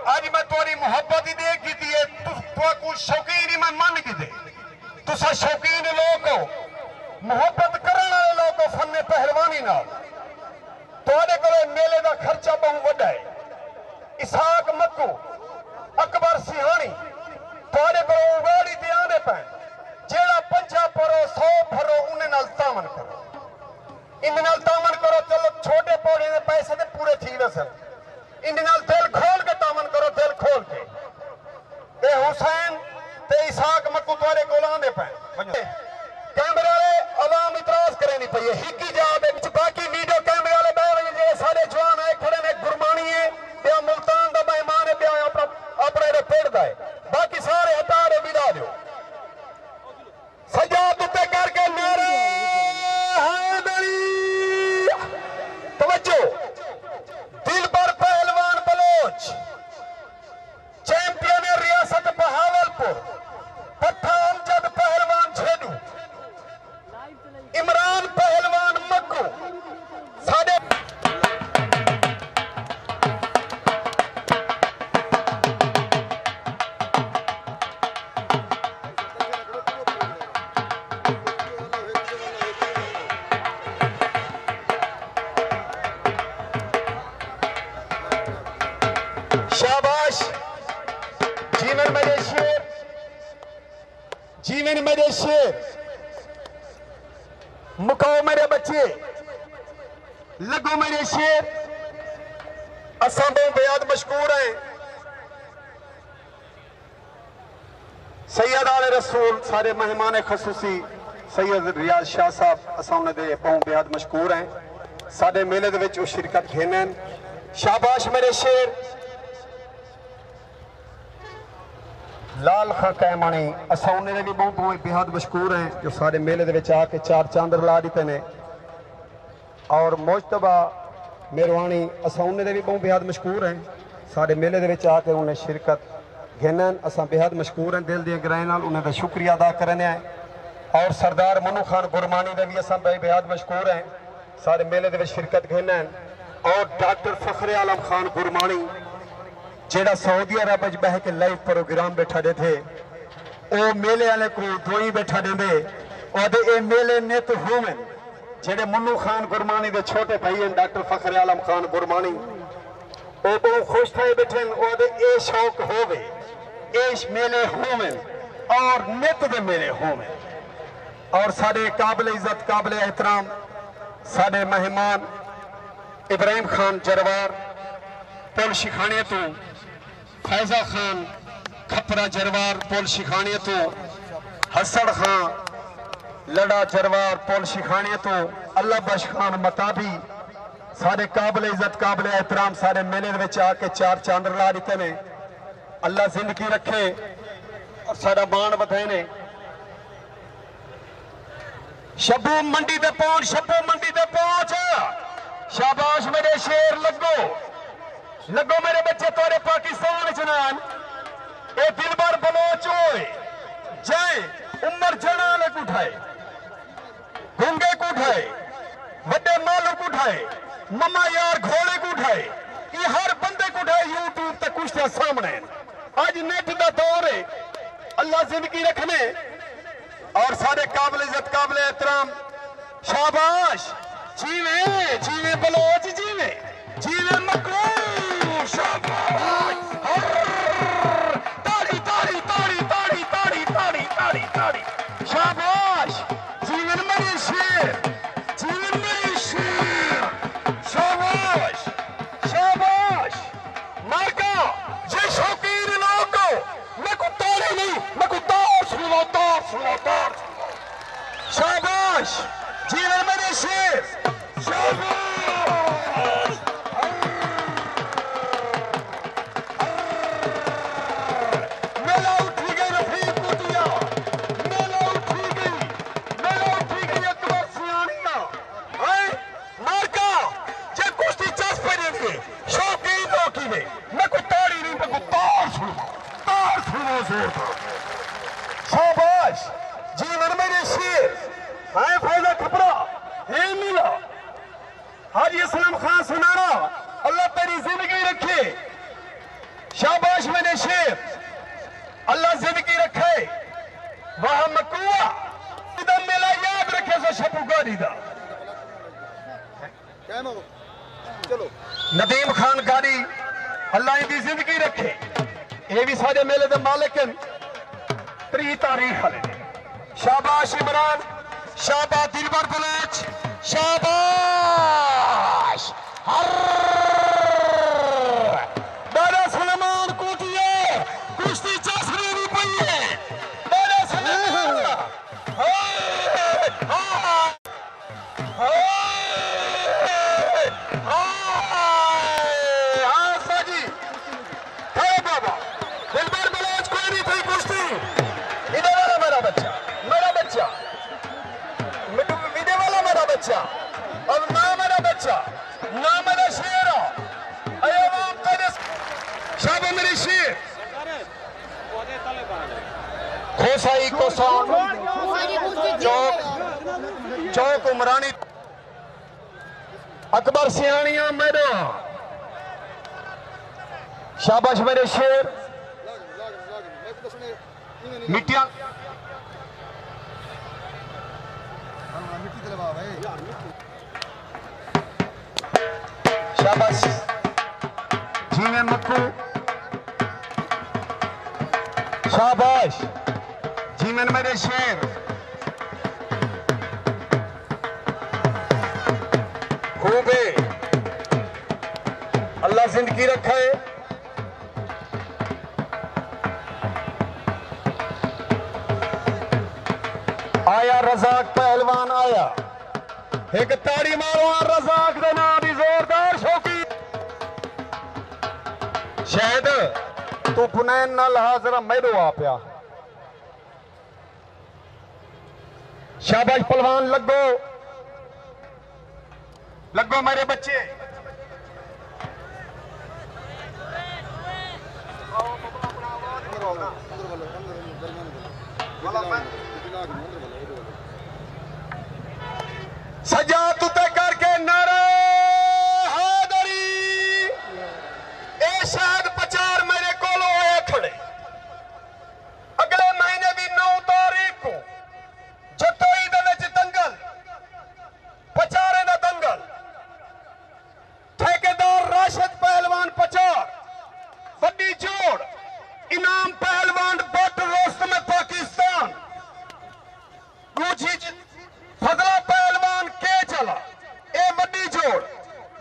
अज मैं तुम्हारी मुहब्बत ही देख की है, कुछ शौकीन ही मैं मन की दे, तुसा शौकीन लोग हो, मुहब्बत करने वाले लोग हो फन्ने पहलवानी नाल। तुहाडे कोले मेले का खर्चा बहुत वड्डा है। इसाक मक्कू, अकबर सिहानी तुहाडे कोले उगाड़ी ते आने पैन, जेड़ा 50 भरो 100 भरो उन्हें नाल तामन करो, इन नाल तामन करो। चलो छोटे पौधे के पैसे ते पूरे थी वैसे, इन नाल दिल खोल के तामन करो, दिल खोल के। ते हुसैन ते इसाक मक्कू तुहाडे कोल आंदे पैन। कैमरे वाले अवाम इतराज करे नहीं पई, हिकी जा बाकी वीडियो कैमरे वाले बह जे सारे जवान आए खड़े ने, गुरबानी है या मुल्तान का मेहमान है, अपने पेड़ का है, बाकी सारे हटा दो, विदा दो। सजाद उत्ते करके नारे हैदरी, तवज्जो। दिलबर पहलवान बलोच, चैंपियन रियासत बहावलपुर, पट्टा अमजद पहलवान छेडू, इमरान पहलवान मक्कू, साडे शाबाश। जीवन मेरे शेर, जीवन मेरे शेर, मुकाओ मेरे बच्चे, लगो मेरे शेर। असां बहुत बेहद मशकूर हैं। सैयद आले रसूल सारे मेहमान खसूसी सैयद रियाज शाह साहब असां उन्हें बहुत बेहद मशकूर हैं। साडे मेले दे विच शिरकत घेने। शाबाश मेरे शेर। लाल खां कैमानी असां उन्हें भी बहुत बेहद मशकूर हैं, जो सारे मेले दे विच आके 4 चांदर ला दिते ने। और मोजतबा मेहरबानी असां उन्हें भी बहुत बेहद मशकूर हैं, सारे मेले दे विच आके उन्हें शिरकत घेने। असां बेहद मशकूर हैं, दिल दी गहराई नाल उन्हें दा शुक्रिया अदा करने हैं। और सरदार मनु खान गुरमानी दे भी असां बेहद मशकूर हैं, सारे मेले दे विच शिरकत घेने। और डॉक्टर फखरे आलम खान गुरमानी जेड़ा सऊदी अरब में बह के लाइव प्रोग्राम बैठा दे थे, वो मेले वाले को दोई बैठा देंदे और ये मेले नित होवे। जेड़े मन्नू खान गुरमानी दे छोटे भाई हैं डॉक्टर फखरे आलम खान गुरमानी, वो बहुत खुश थे बैठे और ये शौक होवे, ये मेले होवे और नित दे मेले होवे। और साडे काबिल इज्जत काबिल एहतराम साडे मेहमान इब्राहिम खान जरवार पुल शिखाने तो, फैजा खान खपरा जरवार पुल शिखाने तो, हसन खान लड़ा जरवार पुल शिखाने तो, अल्लाह बश खान मताबी सारे काबिल इज्जत काबिल एहतराम सारे मेले में आके 4 चांदर ला दिते ने। अल्लाह जिंदगी रखे और सारा मान बधाए ने। शब्बू मंडी ते पहुंच, शब्बू मंडी ते पहुंच। शाबाश मेरे शेर, लगो लगो मेरे बच्चे, तोरे पाकिस्तान जनान ए दिलबर बलोच होए जय उमर जनाले को उठाए, गुंगे को उठाए, बड़े मालू को उठाए, ममा यार घोड़े को उठाए, ये हर बंदे को उठाए। यूट्यूब तक कुछ सामने आज नेट का दौर है। अल्लाह जिंदगी रखने और सारे काबिल इज्जत काबिल एहतराम। शाबाश, जीवे जीवे बलोच, जीवे जीवे मक्कू। शाबाश, ताड़ी ताड़ी ताड़ी ताड़ी ताड़ी ताड़ी ताड़ी ताड़ी। शाबाश, जीवन मेरे शेर, जीवन मेरे शेर। शाबाश शाबाश। मार्का ये शौकीन लोग मैं को ताड़ी नहीं, मैं को तार सुनो, तार सुनो, तार। शाबाश, जीवन मेरे शेर। शाबाश। शाबाश मेरे शेर, अल्लाह जिंदगी रखे। वहां मकुआ दम मेला याद रखे सो शपू गाड़ी दा। चलो नदीम खान गाड़ी अल्लाह इनकी जिंदगी रखे। ये भी सारे मेले दे मालिक हैं। 3 तारीख वाले शाबाश इमरान, शाबाश दिलबर बलोच, शाबाश दादा सलमान कोटिए कुश्ती चासरी भी पई है। दादा सलमान साजी है बाबा। दिलबर बलोच कोई नहीं थी कुश्ती। इधर वाला मेरा बच्चा, मेरा बच्चा मिट्टू वीडियो वाला मेरा बच्चा, और ना मेरा बच्चा ना मेरा शेर। शाबा मेरे शेर खोसाई को चौक चौक उमरानी अकबर सियानिया मेरा। शाबाश मेरे शेर मिट्टिया शाबाश जीने मक्कू, शाबाश जीवन मेरे शेर। खूब है, अल्लाह जिंदगी रखे। आया रजाक पहलवान आया, एक ताड़ी मारो रजाक दे नाम दी जोरदार शौकी। शायद तू पुनैन नाल हाजरा मैदो आ पिया। शाबाश पहलवान लगो लगो मेरे बच्चे। सजा तुते करके नारा हादरी। ए शायद प्रचार मेरे कोलो होए खड़े। अगले महीने भी 9 तारीख को जतोई दे विच दंगल, प्रचारे दा दंगल। ठेकेदार राशिद पहलवान प्रचार, वड्डी जोड़ इनाम पहलवान बट रोस्तम पाकिस्तान, दूजी फजला पहलवान के चला ए वड्डी जोड़,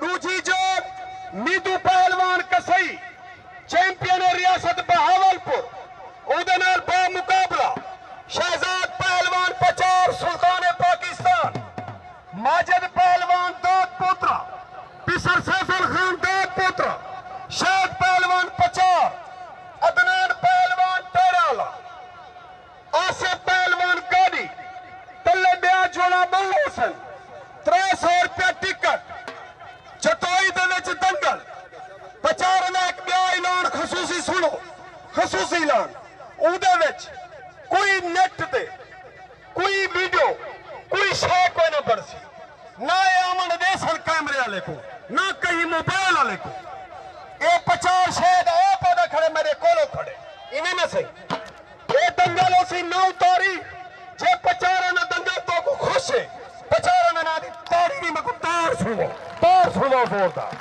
दूजी जोड़ नीदू पहलवान कसई चैंपियन रियासत बहावलपुर उहदे नाल बा मुकाबला। शहजाद पहलवान प्रचार सुल्तान पाकिस्तान, माजिद पहलवान दाद पोत्रा, पिसर सैफुल खान दाद पोत्रा, शाद पहलवान प्रचार, अदनान पहलवान टेराला, आसिफ पहलवान गाड़ी, तल्ले ब्याह जोड़ा बहुसन। 300 रुपया टिकट। जतोई दे विच दंगल प्रचार ने एक ब्याह ऐलान खसूसी सुनो, खसूसी ऐलान। उहदे विच कोई नेट ते कोई वीडियो कोई शय कोई ना बरसी, ना आमन देसन कैमरे वाले को, ना कहीं मोबाइल वाले को। ये प्रचार शायद आप पौधा खड़े मेरे कोलो खड़े इन्हें ना सही। ये दंगल उसी 9 तारीख जे प्रचार ना दंगल तो को खुश है। प्रचार ना दी तारी नहीं मको तार सुनो जोरदार।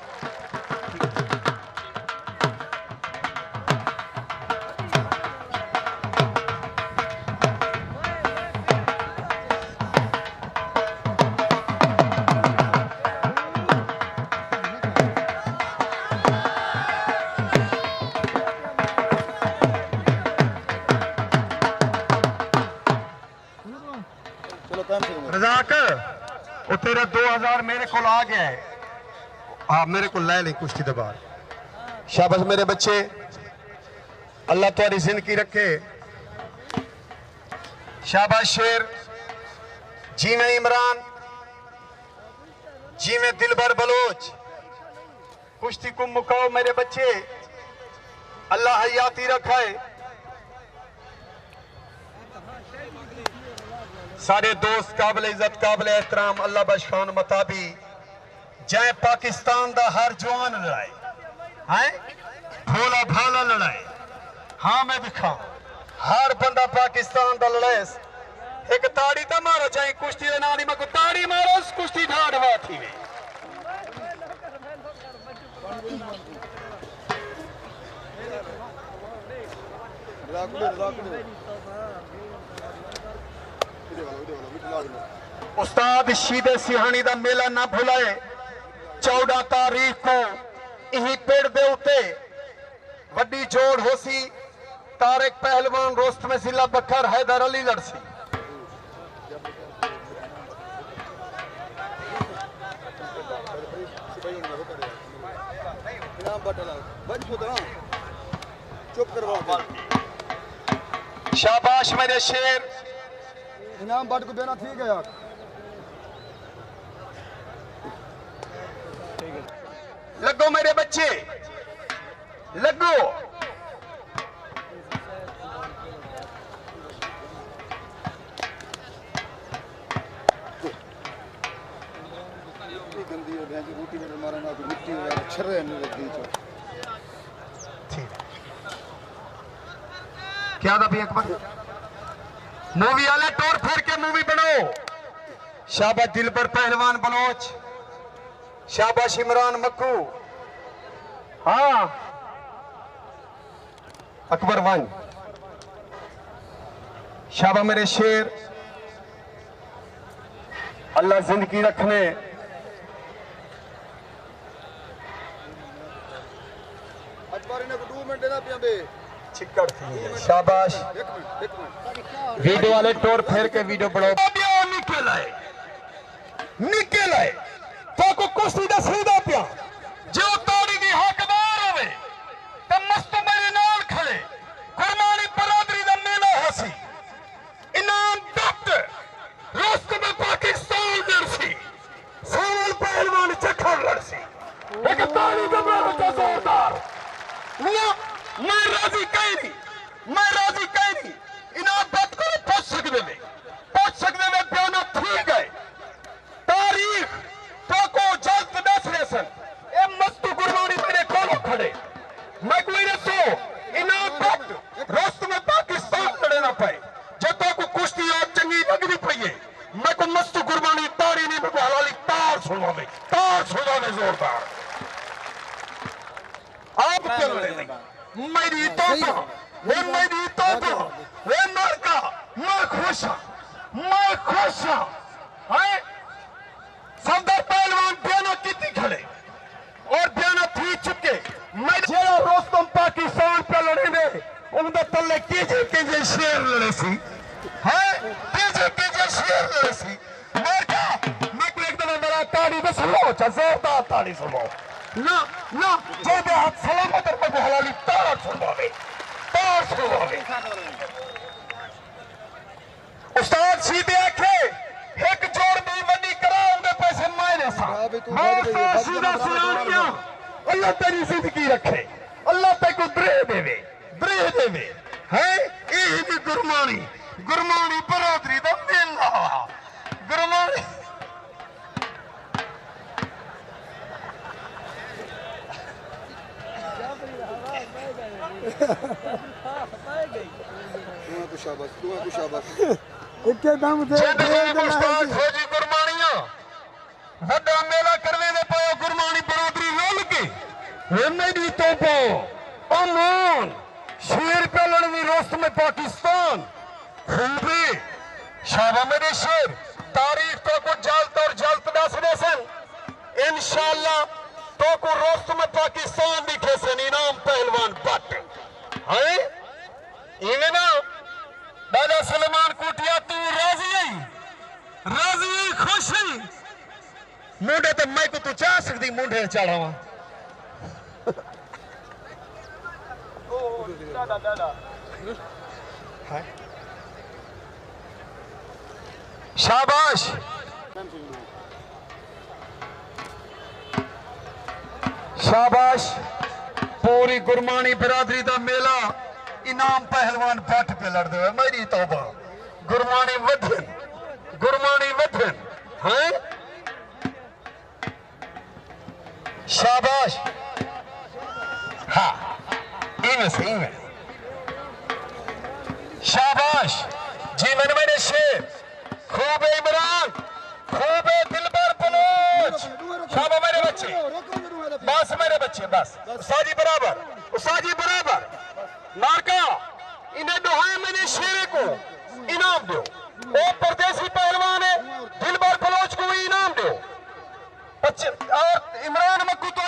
रजाक वो तेरा 2000 मेरे को आ गया है। हाँ मेरे को ले लें कुश्ती के बाद। शाबाश मेरे बच्चे, अल्लाह तुम्हारी जिंदगी रखे। शाबाश शेर, जी में इमरान, जी में दिलबर बलोच। कुश्ती को मुकाओ मेरे बच्चे, अल्लाह हयाती रखाए। सारे दोस्त काबिल इज्जत काबिल एहतराम अल्लाह बशान मताबी जय पाकिस्तान दा हर जवान लड़ाए हैं भोला भाला लड़ाए। हाँ मैं दिखा हर बंदा पाकिस्तान दा लड़ेस एक ताड़ी तो मारो चाहे कुश्ती दे नाल मैं को ताड़ी मारो कुश्ती ठाड़ वाथी वे उस्ताद शीदे सिहानी दा मेला ना भुलाए 14 तारीख को यही पेड़ दे उते वड्डी जोड़ होसी तारिक पहलवान रोस्तम जिला बकर हैदर अली लड़सी चुप करवा शाबाश मेरे शेर इनाम बट को देना ठीक है यार लगो मेरे बच्चे लगो गंदी हो गई रोटी में मारना तो मिट्टी हो यार छर्रे नहीं लगती चो क्या था भी अकबर मूवी वाले टोर फेर के मूवी बनाओ शाबाश दिलबर पहलवान बलोच शाबाश इमरान मक्कू हाँ अकबर वन शाबा मेरे शेर अल्लाह जिंदगी रखने अकबर ने को 2 मिनट देना पिया बे चिक्कड़ थी शाबाश एक मिनट वीडियो वाले टोर फेर के वीडियो बनाओ निकल आए तो को कुश्ती दा सीधा पिया जो ताड़ी दी हकदार होवे ते मस्त मेरे नाल खड़े कुर्बानी बरादरी दा मेला होसी इनाम डॉक्टर रोस्तम पाकिस्तान लड़सी सावल पहलवान चखर लड़सी एक ताड़ी दा मेरा जोरदार मैं राजी कहनी इनाम बात को पहुंच सकते में बयाना ठीक है तारीख तो को जल्द दस रेसन ए मस्तु कुर्बानी मेरे कोलों खड़े मैं कोई रसो इनाम वक्त रोस्त में पाकिस्तान लड़े ना पाए जब तो को कुश्ती और चंगी लगनी पई मैं को मस्तु कुर्बानी तारी नहीं मैं हलाली तार सुनावे जोरदार आप क्या लड़े नहीं मेरी तोबा वे मरका मैं खुश है सफदर पहलवान बयाना कितनी खड़े और बयाना थी चुके मैं जेड़ा रोस्तम पाकिस्तान पे लड़े ने उनके तले कीजे शेर लड़े सी है कीजे शेर लड़े सी मरका मैं को एक दिन मेरा ताड़ी बस सुनो जोरदार ताड़ी सुनो ना जे दे हाथ सलामत पर हलाली तार सुनवावे उस्ताद सीधे आखे एक जोड़ दी वड्डी कराऊंगे पैसे मायने सा मैं सीधा सुना क्या अल्लाह तेरी जिंदगी रखे अल्लाह ते को ब्रे देवे है ये भी गुरमानी बरादरी दा मेला गुरमानी तू शाबाश इक्के दम से खोजी गुरमानियां वड्डा मेला करने दे पाओ गुरमानी बरादरी रोल के मेरी तोपो अमान शेर पे लड़नी रोस्त में पाकिस्तान खूबी शाबा मेरे शेर तारीख तो को जल्द दस दे सन इंशाअल्लाह तो को रोस्त में पाकिस्तान दिखे सन इनाम पहलवान बट है इन्हें ना दादा सलमान कुटिया तू राजी खुश मुंडे तो मैं को तू चाह सकती मुंडे चढ़ावा शाबाश पूरी गुरमानी बिरादरी का मेला इनाम पहलवान बट पे लड़ दे मेरी तौबा गुरमानी वधन है शाबाश हाँ इनमें से शाबाश जी, मैंने शेर, खूब है इमरान, खूब है दिलबर बलोच। शाबाश मेरे बच्चे, बस मेरे बच्चे, बस उस्तादी बराबर, उस्तादी बराबर। नारका इन्हें दुहाए मैंने शेरे को इनाम दो। वो परदेसी पहलवान है, दिलबर बलोच को इनाम दो। बच्चे और इमरान मक्कू तो